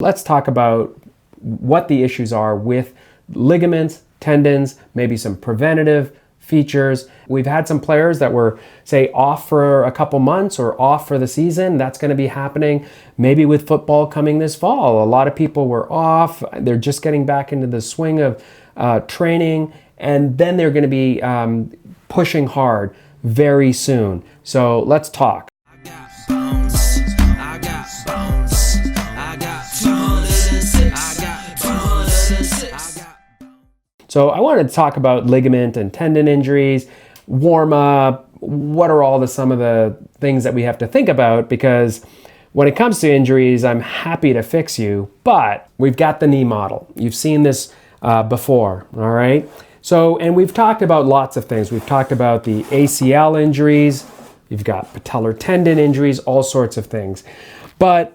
Let's talk about what the issues are with ligaments, tendons, maybe some preventative features. We've had some players that were, say, off for a couple months or off for the season. That's going to be happening maybe with football coming this fall. A lot of people were off. They're just getting back into the swing of training, and then they're going to be pushing hard very soon. So let's talk. So I wanted to talk about ligament and tendon injuries, warm up, what are some of the things that we have to think about, because when it comes to injuries, I'm happy to fix you, but we've got the knee model. You've seen this before, all right? So, and we've talked about lots of things. We've talked about the ACL injuries, you've got patellar tendon injuries, all sorts of things. But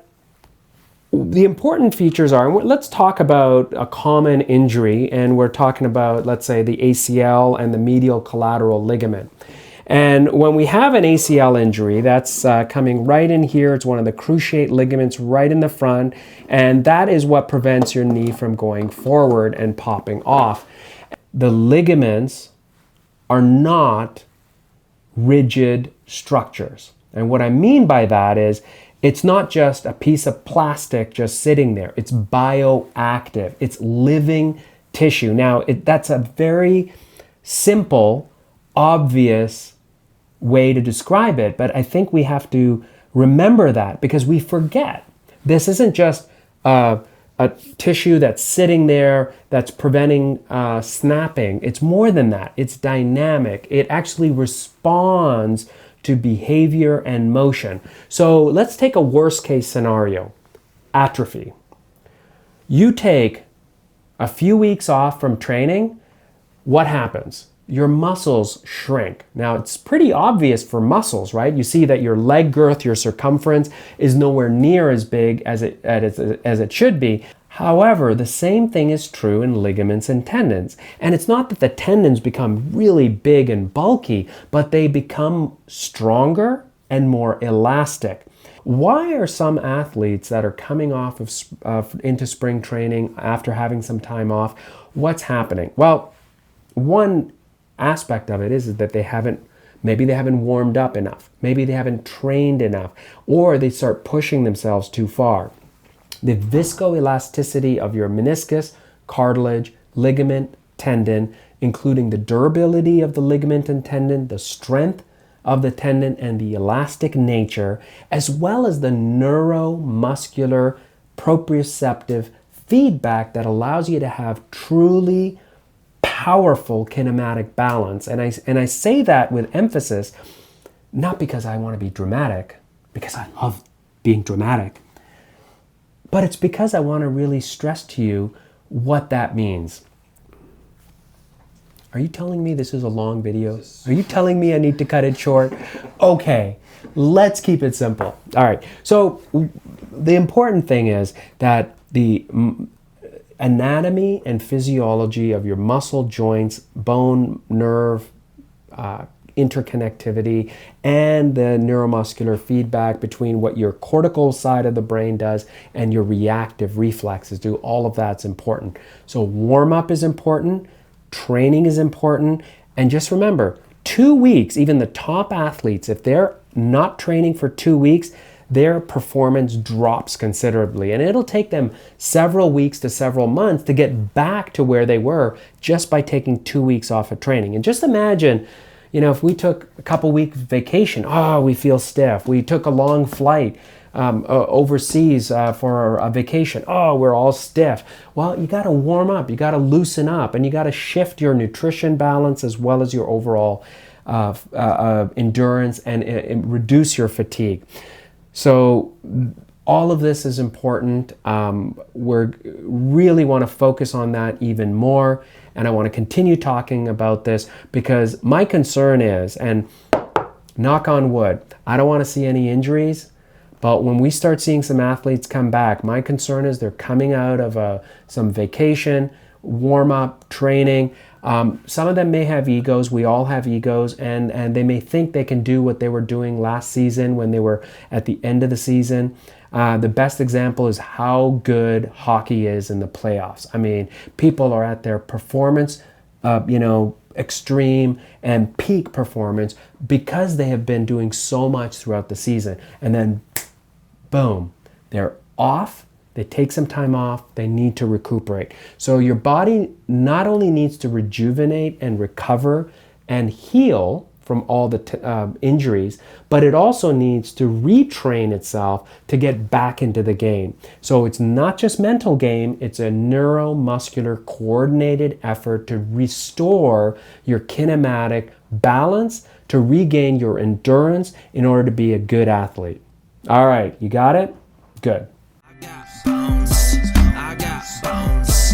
the important features are, and let's talk about a common injury, and we're talking about, let's say, the ACL and the medial collateral ligament. And when we have an ACL injury, that's coming right in here. It's one of the cruciate ligaments right in the front, and that is what prevents your knee from going forward and popping off. The ligaments are not rigid structures. And what I mean by that is, it's not just a piece of plastic just sitting there. It's bioactive. It's living tissue. Now, that's a very simple, obvious way to describe it, but I think we have to remember that because we forget. This isn't just a tissue that's sitting there that's preventing snapping. It's more than that. It's dynamic. It actually responds to behavior and motion. So let's take a worst case scenario, atrophy. You take a few weeks off from training, what happens? Your muscles shrink. Now it's pretty obvious for muscles, right? You see that your leg girth, your circumference is nowhere near as big as it should be. However, the same thing is true in ligaments and tendons. And it's not that the tendons become really big and bulky, but they become stronger and more elastic. Why are some athletes that are coming off into spring training after having some time off, what's happening? Well, one aspect of it is that maybe they haven't warmed up enough. Maybe they haven't trained enough, or they start pushing themselves too far. The viscoelasticity of your meniscus, cartilage, ligament, tendon, including the durability of the ligament and tendon, the strength of the tendon, and the elastic nature, as well as the neuromuscular proprioceptive feedback that allows you to have truly powerful kinematic balance. And I say that with emphasis, not because I want to be dramatic, because I love being dramatic, but it's because I want to really stress to you what that means. Are you telling me this is a long video? Are you telling me I need to cut it short? Okay, let's keep it simple. All right, so the important thing is that the anatomy and physiology of your muscle, joints, bone, nerve, interconnectivity, and the neuromuscular feedback between what your cortical side of the brain does and your reactive reflexes do. All of that's important. So warm up is important, training is important, and just remember, 2 weeks, even the top athletes, if they're not training for 2 weeks, their performance drops considerably. And it'll take them several weeks to several months to get back to where they were just by taking 2 weeks off of training. And just imagine, if we took a couple week vacation, we feel stiff. We took a long flight overseas for a vacation. We're all stiff. Well, you got to warm up. You got to loosen up, and you got to shift your nutrition balance as well as your overall endurance and reduce your fatigue. So all of this is important. We really want to focus on that even more. And I want to continue talking about this because my concern is, and knock on wood, I don't want to see any injuries, but when we start seeing some athletes come back, my concern is they're coming out of some vacation warm-up training. Some of them may have egos. We all have egos, and they may think they can do what they were doing last season when they were at the end of the season. The best example is how good hockey is in the playoffs. I mean, people are at their performance, extreme and peak performance because they have been doing so much throughout the season. And then, boom, they're off. They take some time off. They need to recuperate. So your body not only needs to rejuvenate and recover and heal from all the injuries, but it also needs to retrain itself to get back into the game. So it's not just mental game, it's a neuromuscular coordinated effort to restore your kinematic balance, to regain your endurance in order to be a good athlete. All right, you got it? Good. I got bones.